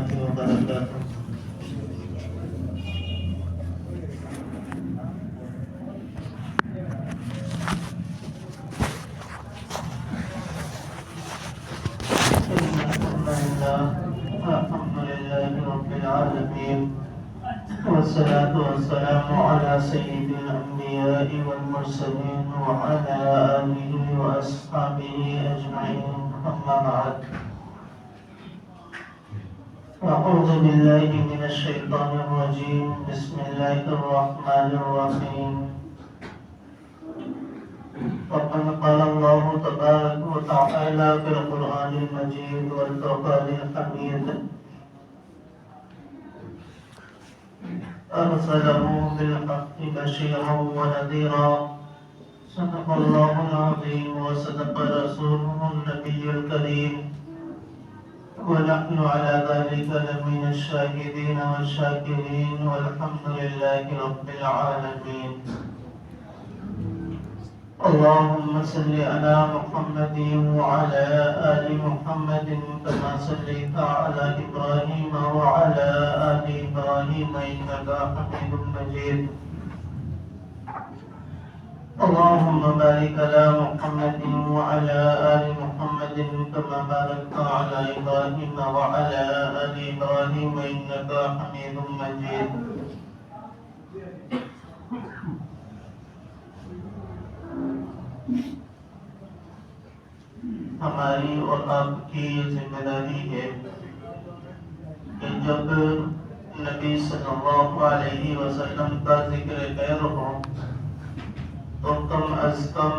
الله وبركاته. الحمد لله رب العالمين، والصلاة والسلام على سيد الأنبياء والمرسلين وعلى آله وأصحابه أجمعين، أما بعد. أعوذ بالله من الشيطان الرجيم، بسم الله الرحمن الرحيم. وقد قال الله تبارك وتعالى في القرآن المجيد والفرقان الحميد: أرسله بالحق بشيرا ونذيرا. صدق الله العظيم وصدق رسوله النبي الكريم، ونحن على ذلك لمن الشاهدين والشاكرين، والحمد لله رب العالمين. اللهم صل على محمد وعلى آل محمد كما صليت على إبراهيم وعلى آل إبراهيم إنك حميد مجيد. اللهم بارك على محمد وعلى آل محمد كما باركت على إبراهيم وعلى آل إبراهيم إنك حميد مجيد. ہماری اور آپ کی ذمہ داری ہے کہ جب نبی صلی اللہ علیہ وسلم کا ذکر خیر ہو تو کم از کم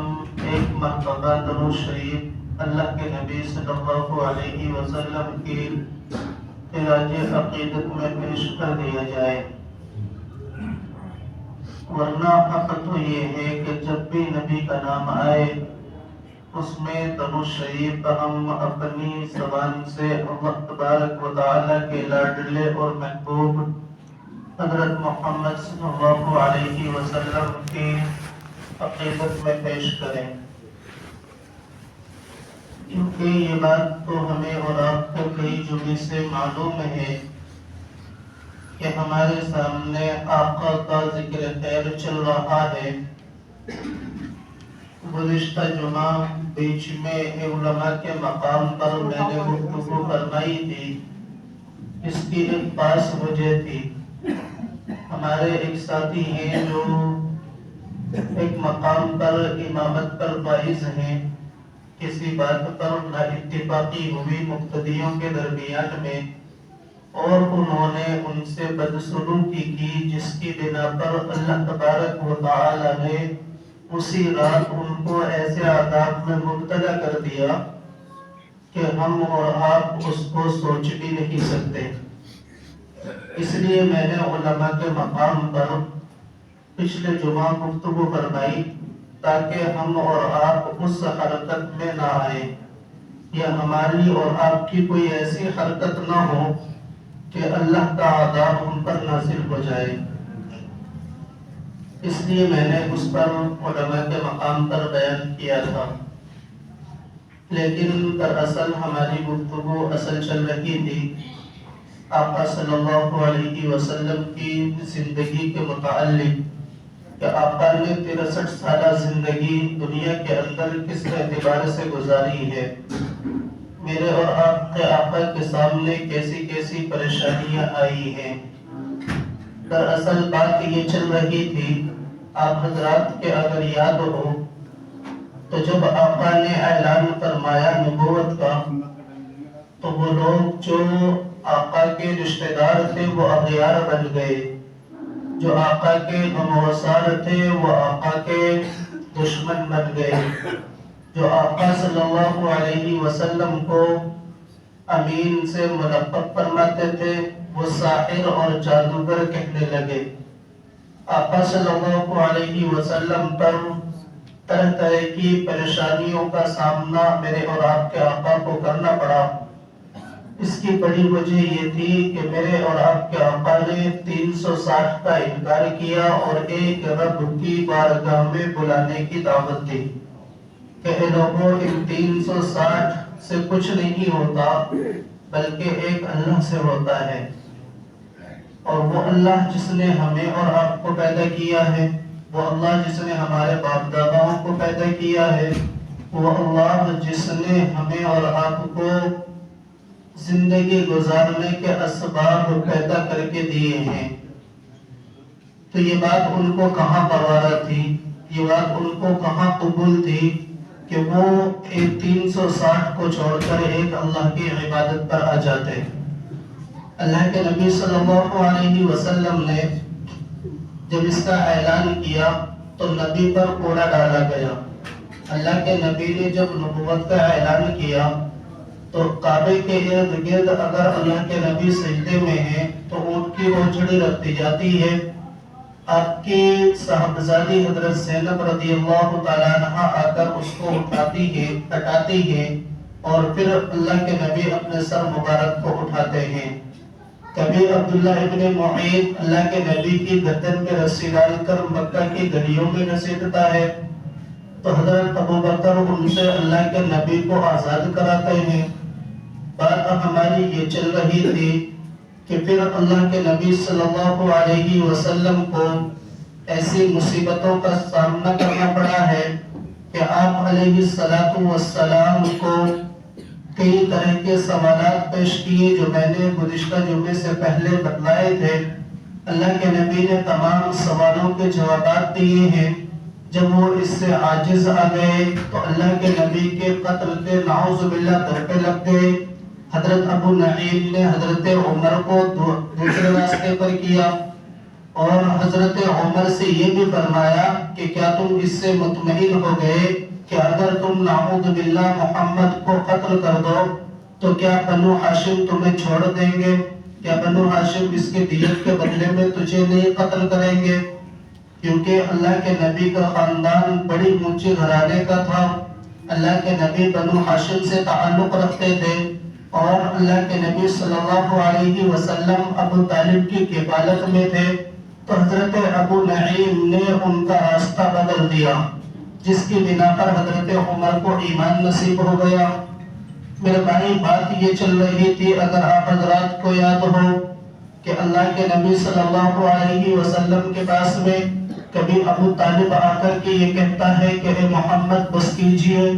ایک مرتبہ درود شریف اللہ کے نبی صلی اللہ علیہ وسلم کی خراج عقیدت میں پیش کر دیا جائے، ورنہ حق تو یہ ہے کہ جب بھی نبی کا نام آئے اس میں درود شریف ہم اپنی زبان سے اللہ تبارک و تعالیٰ کے لاڈلے اور محبوب حضرت محمد صلی اللہ علیہ وسلم کی عقیدت میں پیش کریں، کیونکہ یہ بات تو ہمیں اور آپ کو کئی جملے سے معلوم ہے کہ ہمارے سامنے آقا کا ذکر خیر چل رہا ہے۔ گزشتہ جمعہ بیچ میں علماء کے مقام پر میں نے گفتگو فرمائی تھی، اس کی ایک خاص وجہ تھی۔ ہمارے ایک ساتھی ہیں جو ایک مقام پر امامت پر فائز ہیں، کسی بات پر نہ اتفاقی ہوئی مقتدیوں کے درمیان میں، اور انہوں نے ان سے بدسلوکی کی، جس کی بنا پر اللہ تبارک و تعالی نے اسی رات ان کو ایسے عذاب میں مبتلا کر دیا کہ ہم اور آپ اس کو سوچ بھی نہیں سکتے۔ اس لیے میں نے علماء کے مقام پر پچھلے جمعہ گفتگو فرمائی تاکہ ہم اور آپ اس حرکت میں نہ آئیں، یا ہماری اور آپ کی کوئی ایسی حرکت نہ ہو کہ اللہ کا عذاب ہم پر نازل ہو جائے۔ اس لیے میں نے اس پر علماء کے مقام پر بیان کیا تھا، لیکن دراصل ہماری گفتگو اصل چل رہی تھی آقا صلی اللہ علیہ وسلم کی زندگی کے متعلق، کہ آقا نے 63 سالہ زندگی دنیا کے اندر کس اعتبار سے گزاری ہے، میرے اور آپ کے آقا کے سامنے کیسی کیسی پریشانیاں آئی ہیں۔ دراصل بات یہ چل رہی تھی، آپ حضرات کے اگر یاد ہو تو جب آقا نے اعلان فرمایا نبوت کا تو وہ لوگ جو آقا کے رشتہ دار تھے وہ اغیار بن گئے، جو آقا کے غمگسار تھے وہ آقا کے دشمن بن گئے، جو آقا صلی اللہ علیہ وسلم کو امین سے ملقب فرماتے تھے وہ ساحر اور جادوگر کہنے لگے۔ آقا صلی اللہ علیہ وسلم پر طرح طرح کی پریشانیوں کا سامنا میرے اور آپ کے آقا کو کرنا پڑا۔ اس کی بڑی وجہ یہ تھی کہ میرے اور آپ کے آقا نے 360 کا انکار کیا اور ایک رب کی بارگاہ میں بلانے کی دعوت دی کہ اے لوگوں ان 360 سے کچھ نہیں ہوتا، بلکہ ایک اللہ سے ہوتا ہے، اور وہ اللہ جس نے ہمیں اور آپ کو پیدا کیا ہے، وہ اللہ جس نے ہمارے باپ داداؤں کو پیدا کیا ہے، وہ اللہ جس نے ہمیں اور آپ کو زندگی گزارنے کے اسباب پیدا کر کے دیے ہیں۔ تو یہ بات ان کو کہاں گوارا تھی، یہ بات ان کو کہاں قبول تھی کہ وہ 360 کو چھوڑ کر ایک اللہ کی عبادت پر آ جاتے۔ اللہ کے نبی صلی اللہ علیہ وسلم نے جب اس کا اعلان کیا تو نبی پر کوڑا ڈالا گیا۔ اللہ کے نبی نے جب نبوت کا اعلان کیا تو کعبے کے ارد گرد اگر اللہ کے نبی سجدے میں ہیں تو اونٹ کی اونچڑی رکھتی جاتی ہے، آپ کی صاحبزادی حضرت زینب رضی اللہ تعالیٰ عنہ آ کر اس کو اٹھاتی ہے، ہٹاتی ہے، اور پھر اللہ کے نبی اپنے سر مبارک کو اٹھاتے ہیں۔ کبھی عبداللہ ابن معیط اللہ کے نبی کی گردن میں رسی ڈال کر مکہ کی گلیوں میں گھسیٹتا ہے، تو حضرت ابوبکر ان سے اللہ کے نبی کو آزاد کراتے ہیں۔ بات ہماری یہ چل رہی تھی کہ پھر اللہ کے نبی صلی اللہ علیہ وسلم کو ایسی مصیبتوں کا سامنا کرنا پڑا ہے کہ آپ علیہ السلام کو کئی طرح کے سوالات پیش کیے جو میں نے گزشتہ جمعے سے پہلے بتلائے تھے۔ اللہ کے نبی نے تمام سوالوں کے جوابات دیے ہیں۔ جب وہ اس سے عاجز آ گئے تو اللہ کے نبی کے قتل کے نعوذ باللہ در پہ لگ گئے۔ حضرت ابو نعیم نے حضرت عمر کو دوسرے راستے پر کیا اور حضرت عمر سے یہ بھی فرمایا کہ کیا تم اس سے مطمئن ہو گئے کہ اگر تم نعوذ باللہ محمد کو قتل کر دو تو کیا بنو ہاشم تمہیں چھوڑ دیں گے؟ کیا بنو ہاشم اس کے دیت کے بدلے میں تجھے نہیں قتل کریں گے؟ کیونکہ اللہ کے نبی کا خاندان بڑی اونچی گھرانے کا تھا۔ اللہ کے نبی بنو ہاشم سے تعلق رکھتے تھے، اور اللہ کے نبی صلی اللہ علیہ وسلم ابو طالب کی کفالت میں تھے۔ تو حضرت ابو نعیم نے ان کا راستہ بدل دیا، جس کی بنا پر حضرت عمر کو ایمان نصیب ہو گیا۔ میرے بھائی بات یہ چل رہی تھی، اگر آپ حضرات کو یاد ہو کہ اللہ کے نبی صلی اللہ علیہ وسلم کے پاس میں کبھی ابو طالب آ کر کے یہ کہتا ہے کہ اے محمد بس کیجئے،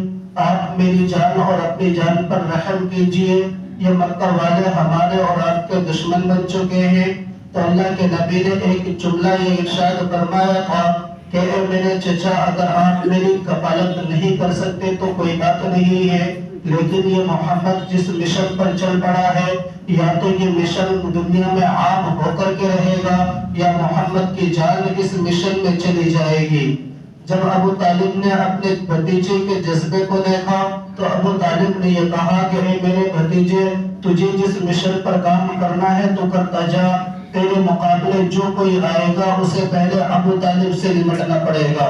آپ میری جان اور اپنی جان پر رحم کیجئے، یہ مکہ والے ہمارے اور آپ کے دشمن بن چکے ہیں۔ تو اللہ کے نبی نے ایک جملہ یہ ارشاد فرمایا تھا کہ اے میرے چچا، اگر آپ میری کفالت نہیں کر سکتے تو کوئی بات نہیں ہے، لیکن یہ محمد جس مشن پر چل پڑا ہے، یا تو یہ مشن دنیا میں عام ہو کر کے رہے گا یا محمد کی جان اس مشن میں چلی جائے گی۔ جب ابو طالب نے اپنے بھتیجے کے جذبے کو دیکھا تو ابو طالب نے یہ کہا کہ اے میرے بھتیجے، تجھے جس مشن پر کام کرنا ہے تو کرتا جا، تیرے مقابلے جو کوئی آئے گا اسے پہلے ابو طالب سے نمٹنا پڑے گا۔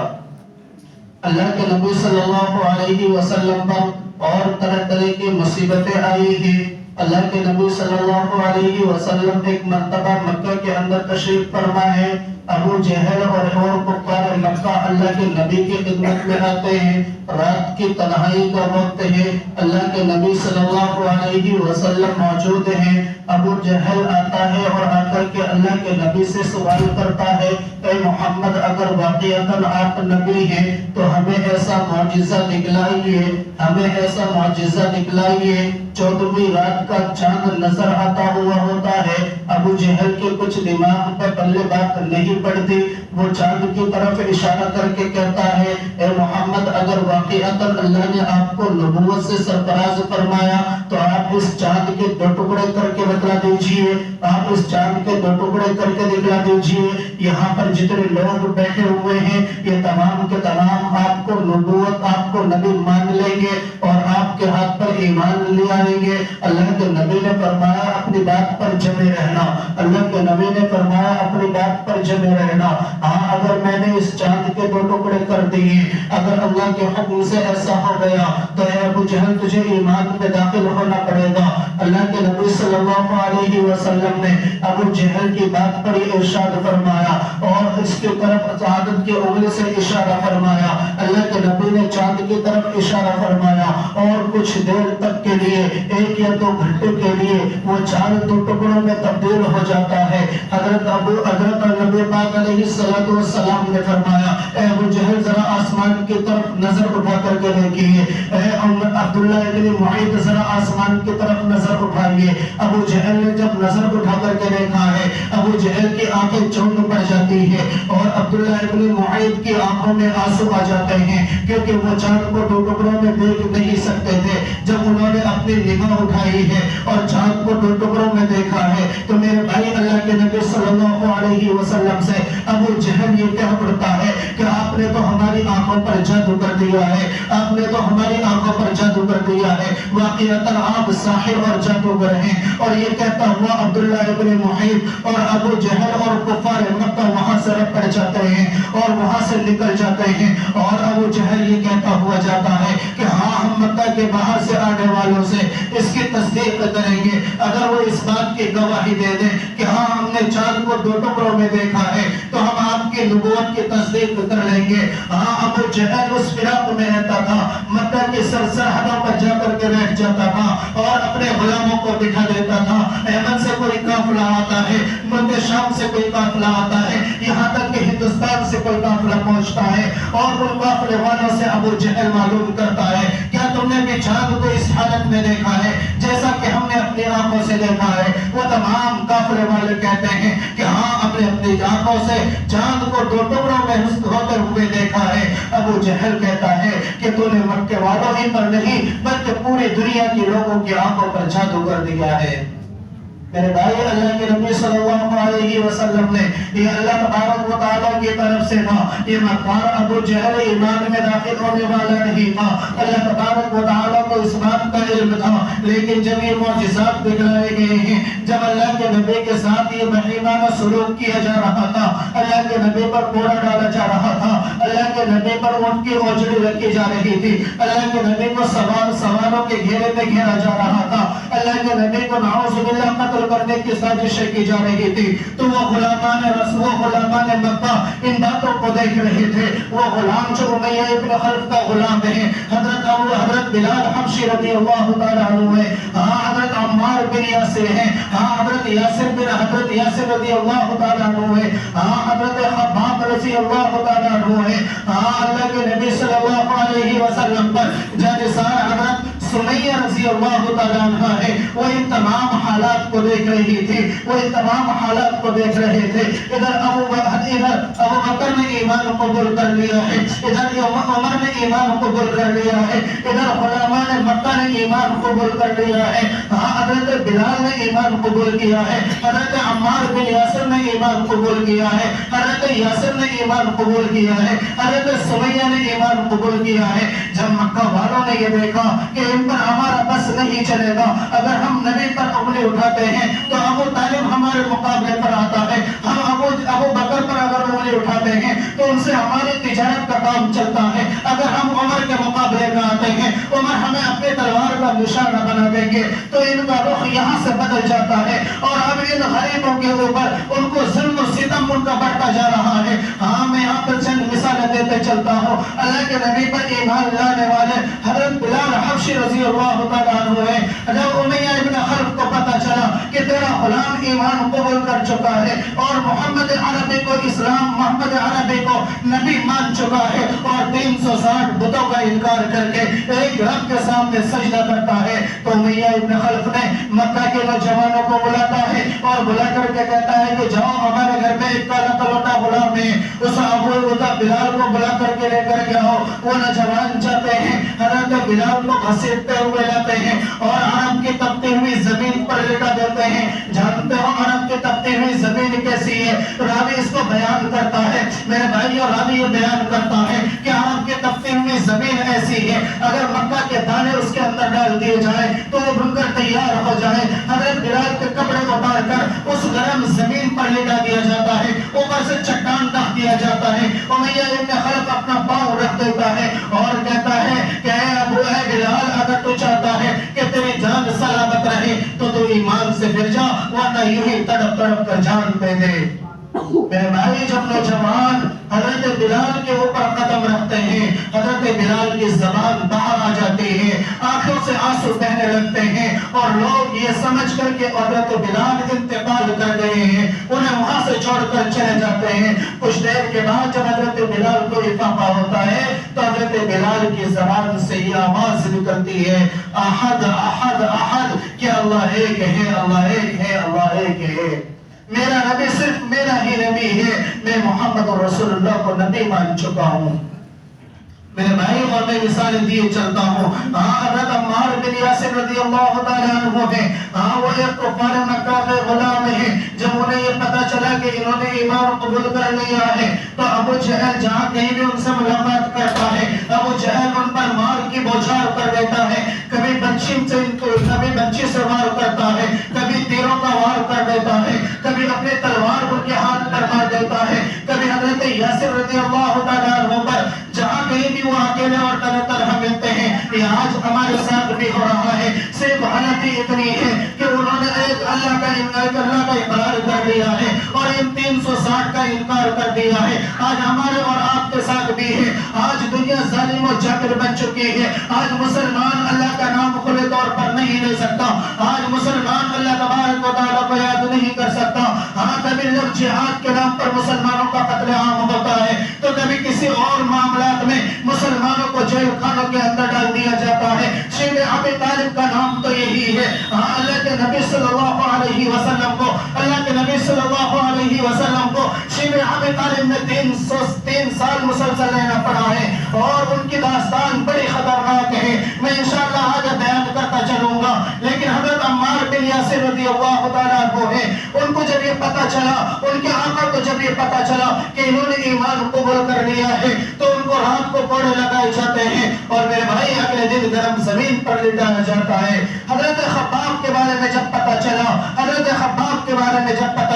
اللہ کے نبی صلی اللہ علیہ وسلم پر اور طرح طرح کی مصیبتیں آئی ہیں۔ اللہ کے نبی صلی اللہ علیہ وسلم ایک مرتبہ مکہ کے اندر تشریف فرما ہے، ابو جہل اور کفار مکہ اللہ کے نبی کی خدمت میں آتے ہیں، رات کی تنہائی کا وقت ہے، اللہ کے نبی صلی اللہ علیہ وسلم موجود ہیں۔ ابو جہل آتا ہے اور آ کر کے اللہ کے نبی سے سوال کرتا ہے، اے محمد اگر واقعتاً آپ نبی ہیں تو ہمیں ایسا معجزہ دکھلائیے، ہمیں ایسا معجزہ دکھلائیے۔ 14ویں رات کا چاند نظر آتا ہوا ہوتا ہے، ابو جہل کے کچھ دماغ پہ پلے بات نہیں پڑتی، وہ چاند کی طرف اشارہ کر کے کہتا ہے، اے محمد اگر واقعتاً اللہ نے آپ کو نبوت سے سرفراز فرمایا تو آپ اس چاند کے 2 ٹکڑے کر کے بتلا دیجئے، آپ اس چاند کے 2 ٹکڑے کر کے دکھلا دیجئے، یہاں پر جتنے لوگ بیٹھے ہوئے ہیں یہ تمام کے تمام آپ کو نبوت، آپ کو نبی مان لیں گے اور آپ کے ہاتھ پر ایمان لے آئیں گے۔ اللہ کے نبی نے فرمایا اپنی بات پر جمے رہنا، اللہ کے نبی نے فرمایا اپنی بات پر جمے رہنا، ہاں اگر میں نے اس چاند کے 2 ٹکڑے کر دیے، اگر اللہ کے حکم سے ایسا ہو گیا تو اے ابو جہل تجھے ایمان میں داخل ہونا پڑے گا۔ اللہ کے نبی صلی اللہ علیہ وسلم نے ابو جہل کی بات پر ارشاد فرمایا اور اس کی طرف عادت کی انگلی سے اشارہ فرمایا۔ اللہ کے نبی نے چاند کی طرف اشارہ فرمایا اور کچھ دیر تک کے لیے 1 یا 2 گھنٹے کے لیے وہ چاند 2 ٹکڑوں میں تبدیل ہو جاتا ہے۔ حضرت نبی پاک علیہ السلام نے فرمایا اے ابو جہل ذرا آسمان کی طرف نظر اٹھا کر کے دیکھیے، اے عبداللہ ابن معیط ذرا آسمان کی طرف نظر اٹھائیے۔ ابو جہل نے جب نظر اٹھا کر کے دیکھا ہے، ابو جہل کی آنکھیں چوند پڑ جاتی ہے اور عبداللہ ابن معیط کی آنکھوں میں آنسو آ جاتے ہیں، کیونکہ وہ چاند کو 2 ٹکڑوں میں دیکھ نہیں سکتے تھے۔ جب انہوں نے اپنی نگاہ اٹھائی ہے اور چاند کو 2 ٹکڑوں میں دیکھا ہے تو میرے بھائی اللہ کے نبی صلی اللہ علیہ وسلم سے ابو جہل یہ کہہ پڑتا ہے کہ آپ نے تو ہماری آنکھوں پر جادو کر دیا ہے، آپ نے تو ہماری آنکھوں پر جادو کر دیا ہے، واقعتاً آپ ساحر اور جادوگر ہیں۔ اور یہ کہتا ہوا عبداللہ ابن معیط اور ابو جہل اور کفار مکہ وہاں سے رک کر جاتے ہیں اور وہاں سے نکل جاتے ہیں، اور ابو جہل یہ کہتا ہوا جاتا ہے کہ ہاں ہم مکہ کے باہر سے آنے والوں سے اس کی تصدیق کریں گے اگر وہ اس بات کی گواہی دے دیں کہ ہاں ہم نے چاند کو 2 ٹکڑوں میں دیکھا ہے تو ہم آپ کی نبوت کی تصدیق کر لیں گے۔ ہاں ابو جہل اس فراق میں رہتا تھا، مکہ کی سرحدوں پر جا کر کے بیٹھ جاتا تھا اور اپنے غلاموں کو بٹھا دیتا تھا۔ یمن سے کوئی قافلہ آتا ہے، ملک شام سے کوئی قافلہ آتا ہے، یہاں تک کہ ہندوستان سے کوئی قافلہ پہنچتا ہے اور ان قافلے والوں سے ابو جہل معلوم کرتا ہے کیا تم نے بھی چاند کو اس حالت میں دیکھا ہے جیسا کہ ہم نے اپنی آنکھوں سے دیکھا ہے؟ وہ تمام قافلے والے کہتے ہیں کہ ہاں اپنے اپنی آنکھوں سے چاند کو 2 ٹکڑوں میں ہوتے ہوئے دیکھا ہے۔ ابو جہل کہتا ہے کہ تو نے مکے والوں ہی پر نہیں بلکہ پوری دنیا کے لوگوں کی آنکھوں پر جادو کر دیا ہے۔ میرے بھائی اللہ کے نبی صلی اللہ علیہ وسلم نے یہ اللہ تبارک و تعالیٰ کی طرف سے تھا، یہ مکار ابو جہل ایمان میں داخل ہونے والا نہیں تھا، اللہ تبارک و تعالیٰ کو اس بات کا علم تھا، لیکن جب یہ معجزات دکھلائے گئے ہیں، جب اللہ کے نبی کے ساتھ یہ بہیمانہ سلوک کیا جا رہا تھا، اللہ کے نبی پر کوڑا ڈالا جا رہا تھا، اللہ کے نبی پر اونٹ کی اوجڑی رکھی جا رہی تھی، اللہ کے نبی کو سواروں کے گھیرے میں گھیرا جا رہا تھا، اللہ کے نبی کو نعوذ باللہ قتل کرنے کی سازشیں کی جا رہی تھی، تو وہ غلامان مکہ ان باتوں کو دیکھ رہے تھے۔ وہ غلام جو امیہ ابن خلف کا غلام ہے، حضرت بلال حبشی رضی اللہ تعالیٰ عنہ ہے، ہاں حضرت عمار بن یاسر ہیں، ہاں حضرت یاسر رضی اللہ تعالیٰ عنہ ہے، ہاں حضرت خباب رضی اللہ تعالیٰ عنہ ہے، ہاں اللہ کے نبی صلی اللہ علیہ وسلم پر جانثار حضرت سمیہ رضی اللہ تعالیٰ عنہ ہے، وہ ان تمام حالات کو دیکھ رہی تھی، وہ ان تمام حالات کو دیکھ رہے تھے۔ ادھر ابو بکر نے ایمان قبول کر لیا ہے، ادھر عمر نے ایمان قبول کر لیا ہے، ادھر غلامان مکہ نے ایمان قبول کر لیا ہے، ہاں حضرت بلال نے ایمان قبول کیا ہے، حضرت عمار بن یاسر نے ایمان قبول کیا ہے، حضرت یاسر نے ایمان قبول کیا ہے، حضرت سمیہ نے ایمان قبول کیا ہے۔ جب مکہ والوں نے یہ دیکھا کہ ان پر ہمارا بس نہیں چلے گا، اگر ہم نبی پر انگلی اٹھاتے ہیں تو ابو طالب ہمارے مقابلے پر آتا ہے، ہم ابو بکر پر اگر انگلی اٹھاتے ہیں تو ان سے ہماری تجارت کا کام چلتا ہے، اگر ہم عمر کے مقابلے میں آتے ہیں عمر ہمیں اپنے تلوار کا نشانہ بنا دیں گے، تو ان کا رخ یہاں سے بدل جاتا ہے اور اب ان غریبوں کے اوپر ان کو ظلم و ستم ان کا بڑھتا جا رہا ہے۔ ہاں میں یہاں پر چند مثالیں دیتے چلتا ہوں۔ اللہ کے نبی پر ایمان لانے والے حضرت بلال حبشی رضی اللہ تعالیٰ عنہ ہے، جب امیہ ابن خلف کو پتا چلا کہ تیرا غلام ایمان قبول کر چکا ہے اور محمد عربی کو نبی مان چکا ہے اور 360 بتوں کا انکار کر کے ایک رب کے سامنے سجدہ کرتا ہے، تو امیہ ابن خلف نے مکہ کے نوجوانوں کو بلاتا ہے اور بلا کر کے کہتا ہے کہ جاؤ ہمارے گھر میں ایک کالا کلوٹا غلام ہے، اس ابو بلال کو بلا کر کے لے کر کے آؤ۔ وہ نوجوان جاتے ہیں، حضرت بلال کو گھسیٹتے ہوئے لاتے ہیں اور عرب کی تپتی ہوئی زمین پر لٹا دیتے ہیں۔ جانتے ہو عرب کی تپتی ہوئی زمین کیسی ہے؟ راوی اس کو بیان کرتا ہے، میرے بھائی اور راوی یہ بیان کرتا ہے کہ عرب کی تپتی ہوئی زمین ایسی ہے اگر مکہ کے دانے اس کے اندر ڈال دیے جائیں تو وہ بن کر تیار ہو جائیں۔ حضرت بلال کے کپڑے کو اتار کر اس گرم زمین پر لٹا دیا جاتا ہے، اوپر سے چٹان ڈال دیا جاتا ہے۔ امیہ ابن خلف اپنا پاؤں رکھ دیتا ہے اور کہتا ہے کہ اے ابو اے بلال، اگر تو چاہتا ہے کہ تیری جان سلامت رہے تو ایمان سے پھر جا، ورنہ یوں ہی تڑپ تڑپ کر جان دے دے۔ میرے بھائی، جب نوجوان حضرت بلال کے اوپر قدم رکھتے ہیں، حضرت بلال کی زبان باہر آ جاتی ہے، آنکھوں سے آنسو بہنے لگتے ہیں، اور لوگ یہ سمجھ کر کہ حضرت بلال انتقال کر گئے ہیں انہیں وہاں سے چھوڑ کر چلے جاتے ہیں۔ کچھ دیر کے بعد جب حضرت بلال کو افاقہ ہوتا ہے تو حضرت بلال کی زبان سے یہ آواز نکلتی ہے، احد احد احد، کہ اللہ ایک ہے، اللہ ایک ہے، اللہ ایک ہے۔ میرا نبی صرف میرا ہی نبی ہے، میں محمد رسول اللہ کو نبی مان چکا ہوں۔ میرے بھائی، اور میں مثالیں دیے چلتا ہوں۔ حضرت عمار بن یاسر رضی اللہ تعالیٰ عنہ ہیں، وہ ایک کفار مکہ کے غلام ہیں۔ جب انہیں یہ پتا چلا کہ انہوں نے ایمان قبول کر لیا ہے تو ابو جہل جہاں کہیں بھی ان سے ملاقات کرتا ہے، ابو جہل ان پر مار کی بوچھار کر دیتا ہے، کبھی بچی سے وار کرتا ہے، کبھی تیروں کا وار کر دیتا ہے، کبھی اپنے تلوار ان کے ہاتھ پر مار دیتا ہے، کبھی حضرت یاسر رضی اللہ تعالیٰ عنہ پر جہاں کہیں بھی وہ اکیلے اور تنہا ملتے ہیں۔ یہ آج ہمارے ساتھ بھی ہو رہا ہے، صرف حالتی اتنی ہے کہ انہوں نے ایک اللہ کا اقرار کر دیا ہے اور ان 360 کا انکار کر دیا ہے۔ آج ہمارے اور آپ کے ساتھ بھی ہے۔ آج دنیا ظالم و جابر بن چکی ہے۔ آج مسلمان اللہ کا نام کھلے طور پر نہیں لے سکتا، آج مسلمان اللہ تبارک و تعالیٰ کو یاد نہیں کر سکتا۔ کبھی جب جہاد کے نام پر مسلمانوں کا قتل عام ہوتا ہے تو کبھی کسی اور معاملات میں مسلمانوں کو جیل خانوں کے اندر ڈال دیا جاتا ہے۔ شیب ابی طالب کا نام تو یہی ہے۔ اللہ کے نبی صلی اللہ علیہ وسلم کو شیب ابی طالب نے 3 سال مسلسل رہنا پڑا ہے، اور ان کی داستان بڑی خطرناک ہے، میں انشاءاللہ آگے بیان کرتا چلوں گا۔ لیکن حضرت عمار بن یاسر رضی اللہ تعالیٰ عنہ ہیں، ان کو جب یہ پتا چلا، ان کے آقا کو جب یہ پتا چلا کہ انہوں نے ایمان قبول کر لیا ہے تو ان کو رات کو کوڑے لگائے جاتے ہیں، اور میرے بھائی اگلے دن گرم زمین پر لٹایا جاتا ہے۔ حضرت خباب کے بارے میں جب پتا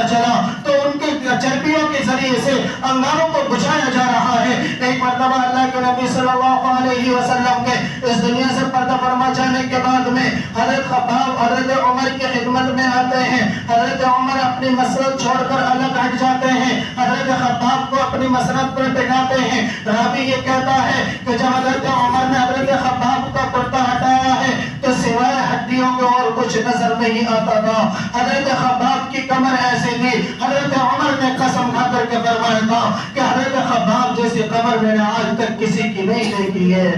چلا تو ان کے چربیوں کے ذریعے سے انگاروں کو بجھایا جا رہا ہے۔ ایک مرتبہ اللہ کے نبی صلی اللہ علیہ وسلم کے اس دنیا سے پردہ فرما جانے کے بعد میں حضرت خباب حضرت عمر کی خدمت میں آتے ہیں۔ حضرت عمر اپنی مسرت چھوڑ کر الگ ہٹ جاتے ہیں، حضرت خباب کو اپنی مسرت پر بٹھاتے ہیں۔ راوی یہ کہتا ہے کہ جب حضرت عمر نے حضرت خباب کا کرتا ہٹایا ہے تو سوائے ہڈیوں کے اور کچھ نظر نہیں آتا تھا۔ حضرت خباب کی کمر ایسی تھی، حضرت عمر نے قسم کھا کر کے فرمایا تھا کہ حضرت خباب جیسی کمر میں نے آج تک کسی کی نہیں دیکھی ہے۔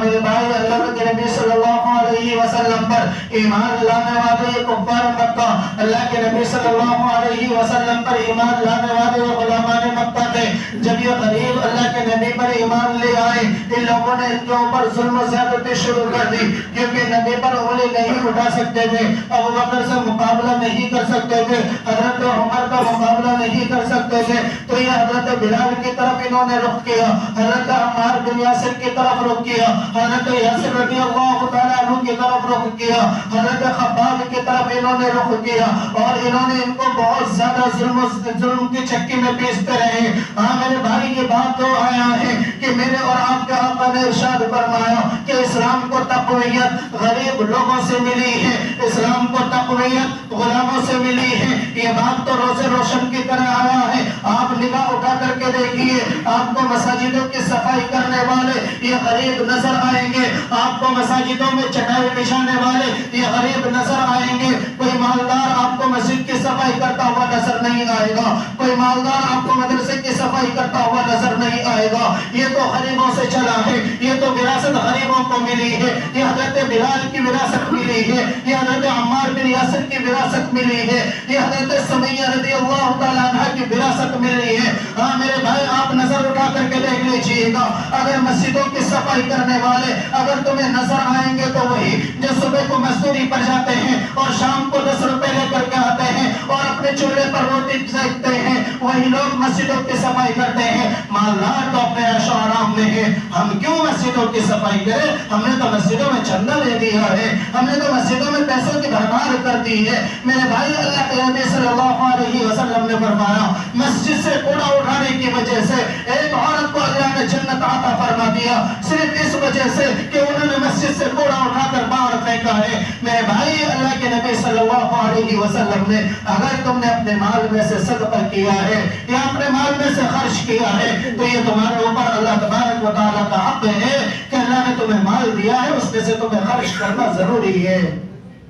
میرے بھائی، اللہ کے نبی صلی اللہ علیہ وسلم پر ایمان لانے والے کفار مکہ، اللہ کے نبی صلی اللہ علیہ وسلم پر ایمان لانے والے غلامان مکہ تھے۔ جب یہ غریب اللہ کے نبی پر ایمان لے آئے، ان لوگوں نے ان کے اوپر ظلم و زیادتی شروع کر دی، کیونکہ نبی پر انگلی نہیں اٹھا سکتے تھے، ابو بکر سے مقابلہ نہیں کر سکتے تھے، حضرت عمر کا مقابلہ نہیں کر سکتے تھے، تو یہ حضرت بلال کی طرف انہوں نے رخ کیا، حضرت عمار بن یاسر کی طرف رخ کیا، حضرت یاسر رضی اللہ تعالیٰ عنہ کی طرف رخ کیا، حضرت خباب کی طرف انہوں نے رخ کیا، اور انہوں نے ان کو بہت زیادہ ظلم کی چکی میں پیستے رہے۔ میرے بھائی، یہ بات تو آیا ہے کہ میرے اور آپ کے آقا نے ارشاد فرمایا کہ اسلام کو تقویت غریب لوگوں سے ملی ہے، اسلام کو تقویت غلاموں سے ملی ہے۔ یہ بات تو روز روشن کی طرح آیا ہے۔ آپ نگاہ اٹھا کر کے دیکھیے، آپ کو مساجدوں کی صفائی کرنے والے یہ غریب نظر آئیں گے، آپ کو مساجدوں میں چٹائی بچھانے والے یہ غریب نظر آئیں گے۔ کوئی مالدار آپ کو مسجد کی صفائی کرتا ہوا نظر نہیں آئے گا، کوئی مالدار آپ کو مدرسے کی صفائی کرتا ہوا نظر نہیں آئے گا۔ یہ تو غریبوں سے چلا ہے، یہ تو وراثت غریبوں کو ملی ہے، یہ حضرت بلال کی وراثت ملی ہے، یہ حضرت عمار بن یاسر کی وراثت ملی ہے، یہ حضرت سمیہ رضی اللہ تعالیٰ عنہ کی وراثت ملی ہے۔ میرے بھائی، آپ نظر اٹھا کر کے دیکھ لیجیے گا، اگر مسجدوں کی صفائی کرنے والے اگر تمہیں نظر آئیں گے تو وہی جو صبح کو مزدوری پر جاتے ہیں اور شام کو 10 روپے لے کر کے آتے ہیں اور اپنے چولہے پر روٹی سیکتے ہیں، وہی لوگ مسجدوں کی صفائی کرتے ہیں، مالدار تو اپنے عیش و آرام میں ہے، ہم کیوں مسجدوں کی صفائی کریں؟ ہم نے تو مسجدوں میں چندہ دے دیا ہے، ہم نے تو مسجدوں میں پیسوں کی بھرمار کر دی ہے۔ میرے بھائی، اللہ کے نبی صلی اللہ علیہ وسلم نے فرمایا مسجد سے کوڑا اٹھانے کی وجہ سے ایک عورت کو اللہ نے جنت عطا فرما دیا، صرف اس وجہ سے کہ انہوں نے مسجد سے کوڑا اٹھا کر باہر پھینکا ہے۔ میرے بھائی، اللہ کے نبی صلی اللہ علیہ وسلم نے اگر تم نے اپنے مال میں سے صدقہ کیا ہے یا اپنے مال میں سے خرچ کیا ہے تو یہ تمہارے اوپر اللہ تبارک و تعالیٰ کا حق ہے کہ اللہ نے تمہیں مال دیا ہے، اس میں سے تمہیں خرچ کرنا ضروری ہے۔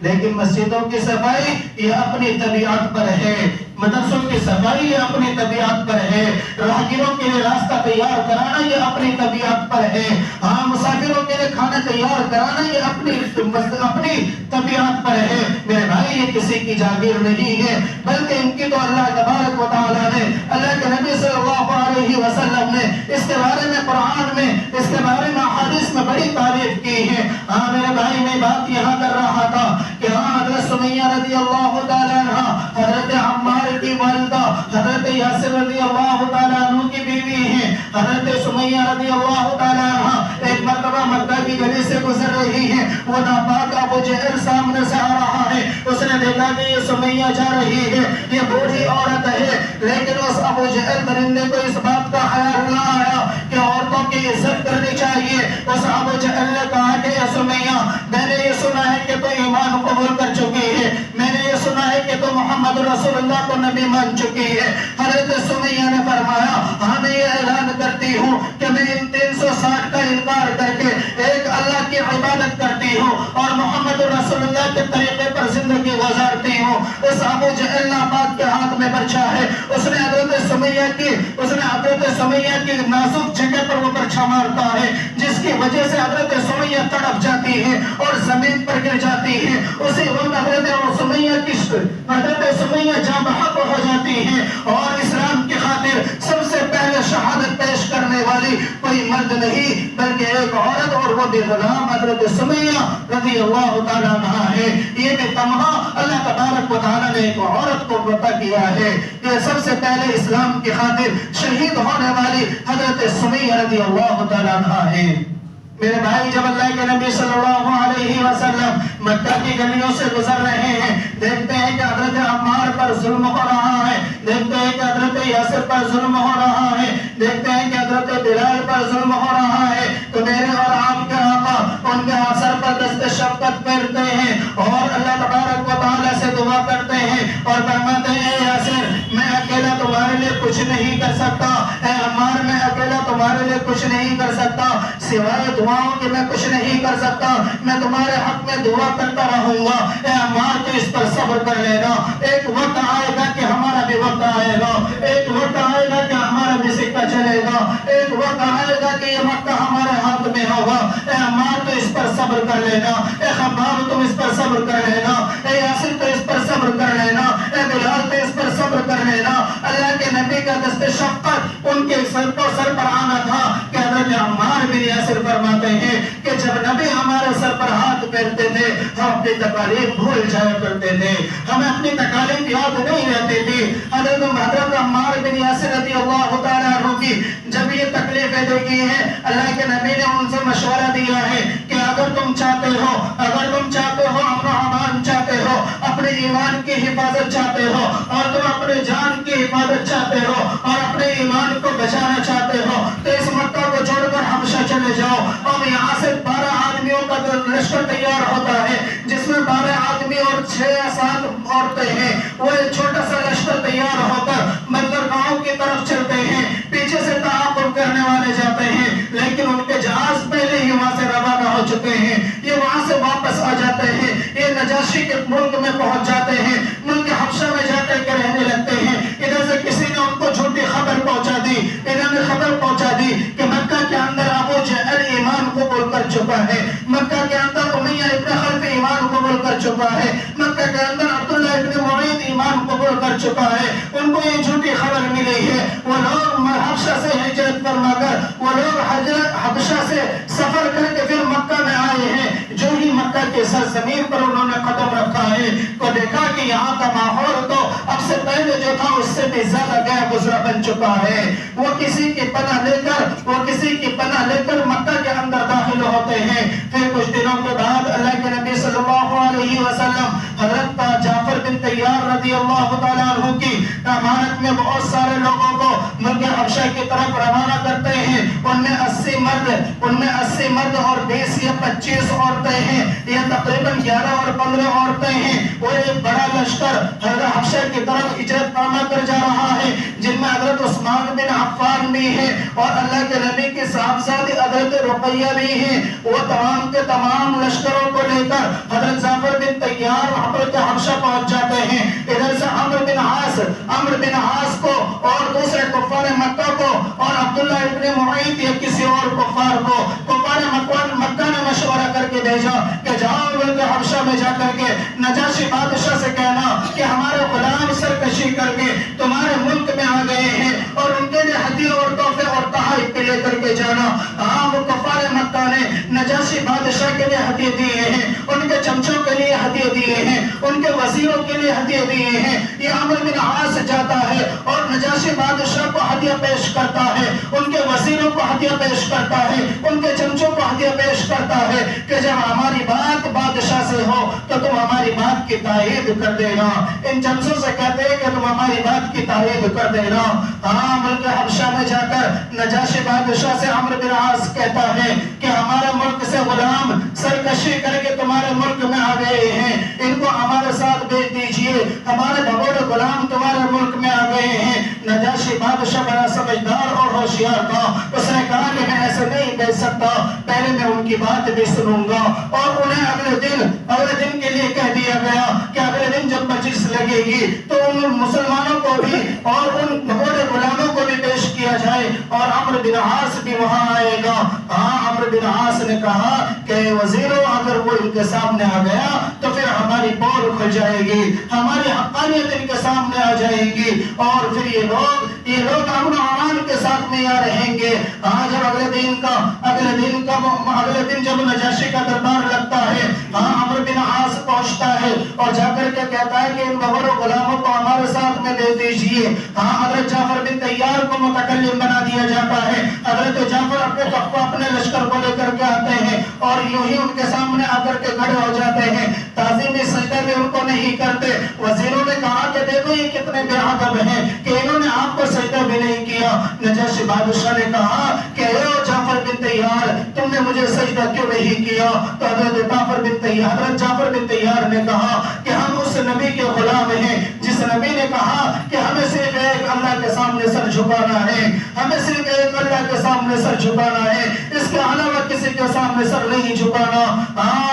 لیکن مسجدوں کی صفائی یہ اپنی طبیعت پر ہے، مدرسوں کی صفائی یہ اپنی طبیعت پر ہے، راہگیروں کے لیے راستہ تیار کرانا یہ اپنی طبیعت پر ہے، ہاں مسافروں کے لیے کھانا تیار کرانا یہ اپنی طبیعت پر ہے۔ میرے بھائی، یہ کسی کی جاگیر نہیں ہے، بلکہ ان کی تو اللہ تبارک و تعالیٰ نے، اللہ کے نبی صلی اللہ علیہ وسلم نے اس کے بارے میں قرآن میں، اس کے بارے میں حدیث میں بڑی تعریف کی ہے۔ ہاں میرے بھائی، میں بات یہاں کر رہا تھا کہ ہاں حضرت سمیہ رضی اللہ تعالیٰ عنہ، حضرت عمار کی والدہ، حضرت یاسر رضی اللہ تعالیٰ عنہ کی بیوی ہیں، حضرت سمیہ رضی اللہ تعالیٰ عنہ ایک مرتبہ مکہ کی گلی سے گزر رہی ہیں، وہ ناپاک ابو جہل سامنے سے آ رہا ہے، اس نے دیکھا کہ یہ سمیہ جا رہی ہے، یہ بوڑھی عورت ہے، لیکن اس ابو جہل درندے کو اس بات کا خیال نہ آیا کہ عورتوں کی عزت کرنی چاہیے۔ اس ابو جہل نے کہا کہ اے سمیہ، میں نے یہ سنا ہے کہ تو ایمان قبول کر چکی ہے، میں نے یہ سنا ہے کہ تو محمد رسول اللہ کو نبی مان چکی ہے۔ حضرت سمیہ نے فرمایا ہاں میں یہ اعلان کرتی ہوں کہ میں ان 360 کا انکار کر کے ایک اللہ کی عبادت کرتی ہوں اور محمد رسول اللہ کے طریقے پر زندگی گزارتی ہوں۔ اس ابو جہل ناپاک کے ہاتھ میں برچھا ہے، اس نے حضرت سمیہ کی نازک جگہ پر وہ برچھا مارتا ہے، جس کی وجہ سے حضرت سمیہ تڑپ جاتی ہے اور زمین پر گر جاتی ہے۔ اسی وقت حضرت سمیہ جاں بحق ہو جاتی ہے اور اسلام کی خاطر سب سے پہلے شہادت پیش کرنے والی کوئی مرد نہیں بلکہ ایک عورت، اور وہ بھی غلام حضرت سمیہ رضی اللہ تعالیٰ عنہ ہے۔ یہ بھی تمہا اللہ تبارک و تعالیٰ نے ایک عورت کو عطا کیا ہے۔ یہ سب سے پہلے اسلام کی خاطر شہید ہونے والی حضرت سمیہ رضی اللہ تعالیٰ عنہ ہے۔ میرے بھائی، جب اللہ کے نبی صلی اللہ علیہ وسلم مکہ کی گلیوں سے گزر رہے ہیں، دیکھتے ہیں کہ حضرت عمار پر ظلم ہو رہا ہے، دیکھتے ہیں کہ حضرت یاسر پر ظلم ہو رہا ہے، دیکھتے ہیں کہ حضرت بلال پر ظلم ہو رہا ہے، تو میرے اور آپ کے آقا ان کے سر پر دست شفقت پھیرتے ہیں اور اللہ تبارک و تعالیٰ سے دعا کرتے ہیں اور فرماتے ہیں اے یاسر، میں اکیلا تمہارے لیے کچھ نہیں کر سکتا، اے عمار میں اکیلا تمہارے لیے کچھ نہیں کر سکتا، سوائے دعاؤں کہ میں کچھ نہیں کر سکتا، میں تمہارے حق میں دعا کرتا رہوں گا۔ اے عمار، تو اس پر صبر کر لینا، ایک وقت آئے گا کہ ہمارا بھی وقت آئے گا، ایک وقت آئے گا کہ ہمارا بھی سکہ چلے گا، ایک وقت آئے گا کہ یہ مکہ ہمارے ہاتھ میں ہوگا۔ اے عمار، تو اس پر صبر کر لینا، اے خباب تم اس پر صبر کر لینا، اے یاسر تو اس پر صبر کر لینا، اے بلال تو اس پر صبر کر لینا۔ اللہ کے نبی کا دست شفقت ان کے سر پر آنا تھا کہ حضرت عمار بن یاسر فرماتے ہیں کہ جب نبی ہمارے سر پر ہاتھ پھیرتے تھے ہم اپنی تکالیف بھول جایا کرتے تھے، ہمیں اپنی تکالیف یاد نہیں رہتی تھی۔ حضرت عمار بن یاسر رضی اللہ تعالیٰ عنہ کی جب یہ تکلیفیں دیکھی ہیں، اللہ کے نبی نے ان سے مشورہ دیا ہے کہ اگر تم چاہتے ہو امن و امان چاہتے ہو، اپنے ایمان کی حفاظت چاہتے ہو اور تم اپنے جان کی حفاظت چاہتے ہو اور اپنے ایمان کو بچانا چاہتے ہو تو اس مکہ کو چھوڑ کر حبشہ چلے جاؤ۔ اور یہاں سے 12 آدمیوں کا لشکر تیار ہوتا ہے جس میں 12 آدمی اور 6 یا 7 عورتیں ہیں، وہ ایک چھوٹا سا لشکر تیار ہو کر بندرگاہوں کی طرف چلتے ہیں، پیچھے سے تعاقب کرنے والے جاتے ہیں، لیکن ان کے جہاز پہلے ہی وہاں سے روانہ ہو چکے ہیں، یہ وہاں سے واپس آ جاتے ہیں، یہ نجاشی کے ملک میں پہنچ جاتے ہیں، ملک حبشہ میں جا کر کے رہنے لگتے ہیں۔ ادھر سے کسی نے ان کو جھوٹی خبر پہنچا دی، انہوں نے خبر پہنچا دی کہ مکہ کے اندر ابو جہل ایمان قبول کر چکا ہے، مکہ کے اندر امیہ ابن خلف ایمان قبول کر چکا ہے، مکہ کے اندر عبداللہ ابن معید ایمان قبول کر چکا ہے۔ ان کو یہ جھوٹی خبر ملی ہے، وہ لوگ حبشہ سے ہجرت فرما کر، وہ لوگ حبشہ سے سفر کر کے پھر مکہ میں آئے ہیں۔ جو ہی مکہ مکہ کی سرزمین پر انہوں نے قدم رکھا ہے تو دیکھا کہ یہاں کا ماحول تو اب سے پہلے جو تھا اس سے بھی زیادہ گیا گزرا بن چکا ہے. وہ کسی کی پناہ لے کر مکہ کے اندر داخل ہوتے ہیں. پھر کچھ دنوں کے بعد اللہ کے نبی صلی اللہ علیہ وسلم حضرت جعفر بن طیار رضی اللہ تعالیٰ عنہ کی امانت میں بہت سارے لوگوں کو ملک حبشہ کی طرف روانہ کرتے ہیں. ان میں 80 مرد اور 20 یا 25 عورتیں ہیں. یہ تقریباً 11 اور 15 عورتیں ہیں. وہ ایک بڑا لشکر حضرت حبشہ کی طرف ہجرت فرما کر جا رہا ہے جن میں حضرت عثمان بن عفان بھی ہیں اور اللہ کے نبی کی صاحبزادی حضرت رقیہ بھی ہیں. وہ تمام کے تمام لشکروں کو لے کر حضرت جعفر بن طیار حضرت حبشہ پہنچ جاتے ہیں. ادھر سے عمرو بن عاص کو اور دوسرے کفار مکہ کو اور عبداللہ ابن معیط یا کسی اور کفار کو کفار مکہ نے مشورہ کر کے بھیجا کہ جاؤ ملک حبشہ میں جا کر کے نجاشی بادشاہ سے کہنا کہ ہمارے غلام سرکشی کر کے تمہارے ملک میں آ گئے ہیں اور ان کے لیے ہدیے اور تحفے اور تحائف لے کر کے جانا. وہ کفار مکہ نے نجاشی بادشاہ کے لیے ہدیے دیے ہیں, ان کے چمچوں کے لیے ہدیے دیے ہیں, ان کے وزیروں کے لیے ہدیے دیے ہیں. یہ عمرو بن عاص جاتا ہے اور نجاشی بادشاہ کو ہدیہ پیش کرتا ہے, ان کے وزیروں کو ہدیہ پیش کرتا ہے, ان کے چمچوں کو ہدیہ پیش کرتا ہے کہ جب ہماری بات بادشاہ سے ہو تو تم ہماری بات کی تائید کر دینا. ان چمچوں سے کہتے ہیں کہ تم ہماری بات کی تائید کر دینا. ملک حبشہ میں جا کر نجاشی بادشاہ سے عمرو بن عاص کہتا ہے کہ ہمارے ملک سے غلام سرکشی کر کے تمہارے ملک میں آ گئے ہیں, ان کو ہمارے ساتھ بھیج دیجئے, ہمارے بھگوڑے غلام تمہارے ملک میں آ گئے ہیں. نجاشی بادشاہ بڑا سمجھدار اور ہوشیار تھا. اس نے کہا کہ میں ایسے نہیں بھیج سکتا, پہلے میں ان کی بات بھی سنوں گا. اور انہیں اگلے دن کے لیے کہہ دیا گیا کہ اگلے دن جب مجلس لگے گی تو ان مسلمانوں کو بھی اور ان بھگوڑے غلاموں کو بھی پیش کیا جائے اور عمرو بن عاص بھی وہاں آئے گا. عمرو بن عاص نے کہا کہ وزیروں اگر وہ ان کے سامنے آ گیا تو پھر ہماری پول کھل جائے گی, ہماری حقانیت ان کے سامنے آ جائے گی اور پھر یہ لوگ امن و امان کے ساتھ میں یہاں رہیں گے. جب اگلے دن جب نجاشی کا دربار لگتا ہے, عمرو بن عاص پہنچتا ہے اور جا کر کے کہتا ہے کہ ان بغیر غلاموں کو ہمارے ساتھ میں لے دیجئے. حضرت جعفر بن طیار کو متکلم بنا دیا جاتا ہے. حضرت جعفر اپنے لشکر کو لے کر کے آتے ہیں اور یوں ہی ان کے سامنے آ کر کے کھڑے ہو جاتے ہیں. تعظیمی سجدہ بھی ان کو نہیں کرتے. وزیروں نے کہا کہ دیکھو یہ کتنے بے ادب ہیں کہ انہوں نے آپ کو سجدہ بھی نہیں کیا. نجاشی بادشاہ نے کہا کہ اے جعفر بن طیار, تم نے مجھے سجدہ کیوں نہیں کیا؟ تو حضرت جعفر بن طیار نے کہا کہ ہم اس نبی کے غلام ہیں جس نبی نے کہا کہ ہمیں صرف ایک اللہ کے سامنے سر جھکانا ہے, ہمیں صرف ایک اللہ کے سامنے سر جھکانا ہے, اس کے علاوہ کسی کے سامنے سر نہیں جھکانا.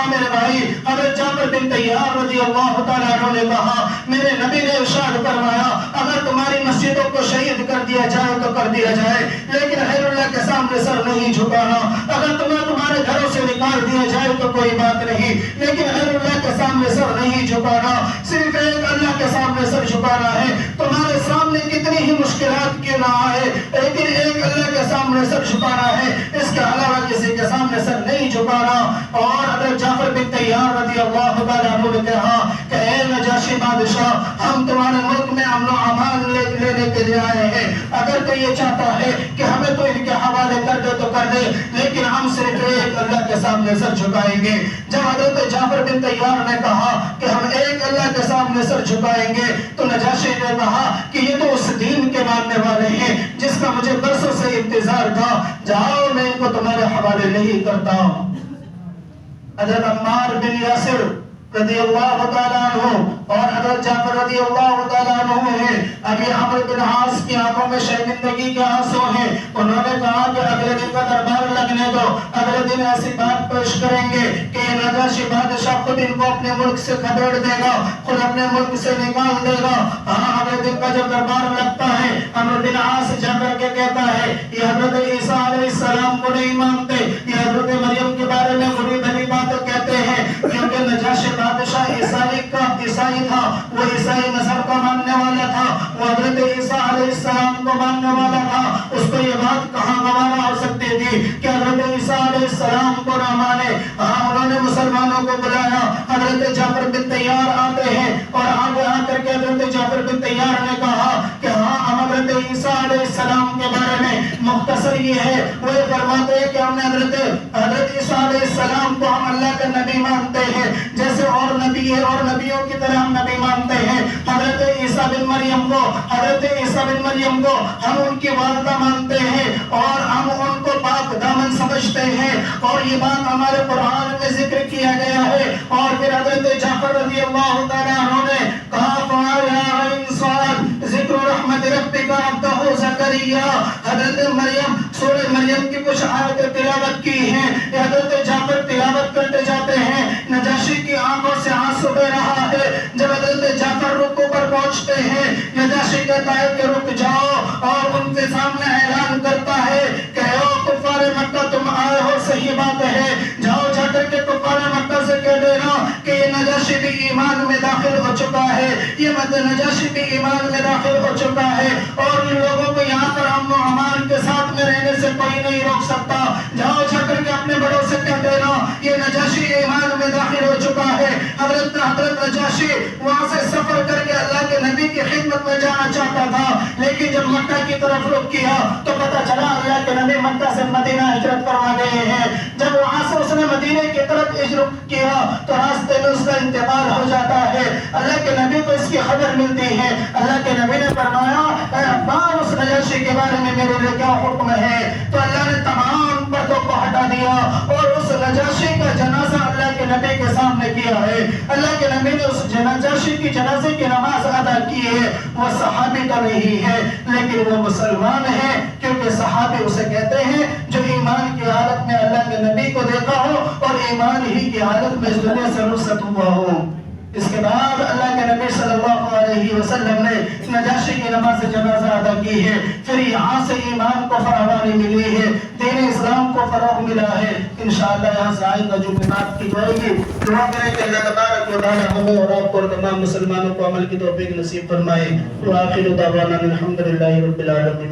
میرے بھائی حضرت جعفر بن طیار رضی اللہ تعالیٰ عنہ نے کہا میرے نبی نے ارشاد فرمایا اگر تمہاری مسجدوں کو شہید کر دیا جائے تو کر دیا جائے, لیکن غیر اللہ کے سامنے سر نہیں جھکانا. اگر تمہیں تمہارے گھروں سے نکال دیا جائے تو کوئی بات نہیں, لیکن غیر اللہ کے سامنے سر نہیں جھکانا. صرف ایک اللہ کے سامنے سر جھکانا ہے. تمہارے سامنے کتنی ہی مشکلات کیوں نہ آئے, لیکن ایک اللہ کے سامنے سر جھکانا ہے, اس کے علاوہ کسی کے سامنے سر نہیں جھکانا. اور حضرت جعفر بن طیار رضی اللہ تعالیٰ عنہ نے کہا کہ اے نجاشی بادشاہ, ہم تمہارے ملک میں امن و امان لینے کے لیے آئے ہیں. اگر تو یہ چاہتا ہے کہ ہمیں تو ان کے حوالے کر دے تو کر دے, لیکن ہم صرف ایک اللہ کے سامنے سر جھکائیں گے. جب حضرت جعفر بن طیار نے کہا کہ ہم ایک اللہ کے سامنے سر جھکائیں گے تو نجاشی نے کہا کہ یہ تو اس دین کے ماننے والے ہیں جس کا مجھے برسوں سے انتظار تھا, جاؤ میں ان کو تمہارے حوالے نہیں کرتا. حضرت عمار بن یاسر رضی اللہ تعالیٰ عنہ اور حضرت جعفر رضی اللہ تعالیٰ عنہ ہیں. ابھی عمرو بن عاص کی آنکھوں میں شرمندگی کے آنسو ہیں. انہوں نے کہا کہ اگلے دن کا دربار لگنے دو, اگلے دن ایسی بات پیش کریں گے کہ نجاشی بادشاہ خود ان کو اپنے ملک سے کھدیڑ دے گا, خود اپنے ملک سے نکال دے گا. اگلے دن کا جب دربار لگتا ہے عمرو بن عاص جا کر کے کہتا ہے یہ حضرت عیسیٰ علیہ السلام کو نہیں مانتے, یہ حضرت مریم کے بارے میں بری بھلی باتیں کہتے ہیں, کیونکہ نجاشی بادشاہ عیسائی تھا, وہ عیسائی مذہب کا ماننے والا تھا, وہ حضرت عیسیٰ علیہ السلام کو ماننے والا تھا. اس کو یہ بات کہاں گوارا ہو سکتی تھی کہ حضرت عیسیٰ علیہ السلام کو نہ مانے. انہوں نے مسلمانوں کو بلایا. حضرت جعفر بن طیار آتے ہیں اور آگے آ کر کے حضرت جعفر بن طیار نے کہا کہ ہاں ہم حضرت عیسیٰ علیہ السلام کے بارے میں مختصر یہ ہے. وہ یہ فرماتے ہیں کہ ہم نے حضرت عیسیٰ علیہ السلام کو ہم اللہ کا نبی مانتے ہیں جیسے اور نبی ہے اور نبیوں کی طرح ہم نبی مانتے ہیں. حضرت عیسیٰ بن مریم کو ہم ان کی والدہ مانتے ہیں اور ہم ان کو پاک دامن سمجھتے ہیں اور یہ بات ہمارے قرآن میں ذکر کیا گیا ہے. اور پھر حضرت جعفر رضی اللہ تعالیٰ عنہ نے کہا ذکر رحمت ربک عبدہ زکریا. حضرت مریم سورہ مریم کی کچھ آیتیں تلاوت کی ہیں. حضرت جعفر تلاوت کرتے جاتے ہیں. نجاشی کی آنکھوں سے آنسو بہ رہا ہے. جب حضرت جعفر رکوع پر پہنچتے ہیں نجاشی کہتا ہے کہ رک جاؤ اور ان کے سامنے اعلان کرتا ہے کہ اے کفار مکہ تم آئے ہو صحیح بات ہے. جاؤ جا کر کے کفار مکہ سے کہہ دینا کہ یہ نجاشی بھی ایمان میں داخل ہو چکا ہے. یہ نجاشی بھی ایمان میں داخل ہو چکا ہے اور ان لوگوں کو یہاں پر امن و امان کے ساتھ میں رہنے سے کوئی نہیں روک سکتا. جاؤ جا کر کے اپنے بڑوں سے کہہ دینا یہ نجاشی ایمان میں داخل ہو چکا ہے. حضرت نجاشی وہاں سے سفر کر کے اللہ کے نبی کی خدمت میں جانا چاہتا تھا لیکن جب مکہ کی طرف رخ کیا تو پتہ چلا اللہ کے نبی مکہ سے مدینہ ہجرت فرما گئے ہیں. جب وہاں سے اس نے مدینے کی طرف ہجرت کیا تو راستے میں اس کا انتقال ہو جاتا ہے. اللہ کے نبی کو اس کی خبر ملتی ہے. اللہ کے نبی نے فرمایا اے عباس اس نجاشی کے بارے میں میرے لیے کیا حکم ہے. تو اللہ نے تمام پردوں کو ہٹا دیا اور اس نجاشی کا جنازہ اللہ کے نبی کے سامنے کیا ہے. اللہ کے نبی نے اس نجاشی کی جنازے کی نماز ادا کی ہے. وہ صحابی تو نہیں ہے لیکن وہ مسلمان ہے کیونکہ صحابی اسے کہتے ہیں جو ایمان کی حالت میں اللہ کے نبی کو دیکھا ہو اور ایمان ہی کی حالت میں اس دنیا سے رخصت ہوا ہو. اس کے بعد اللہ کے نبی صلی اللہ علیہ وسلم نے نجاشی کی نماز جنازہ ادا کی ہے. پھر یہاں سے ایمان کو فراوانی ملی ہے, دین اسلام کو فروغ ملا ہے. انشاءاللہ یہاں سے آئندہ جو بات کی جائے گی دعا کریں کہ اللہ تبارک و تعالی ہمیں اور آپ کو اور تمام مسلمانوں کو عمل کی توفیق نصیب فرمائے. وآخر دعوانا الحمدللہ رب العالمین.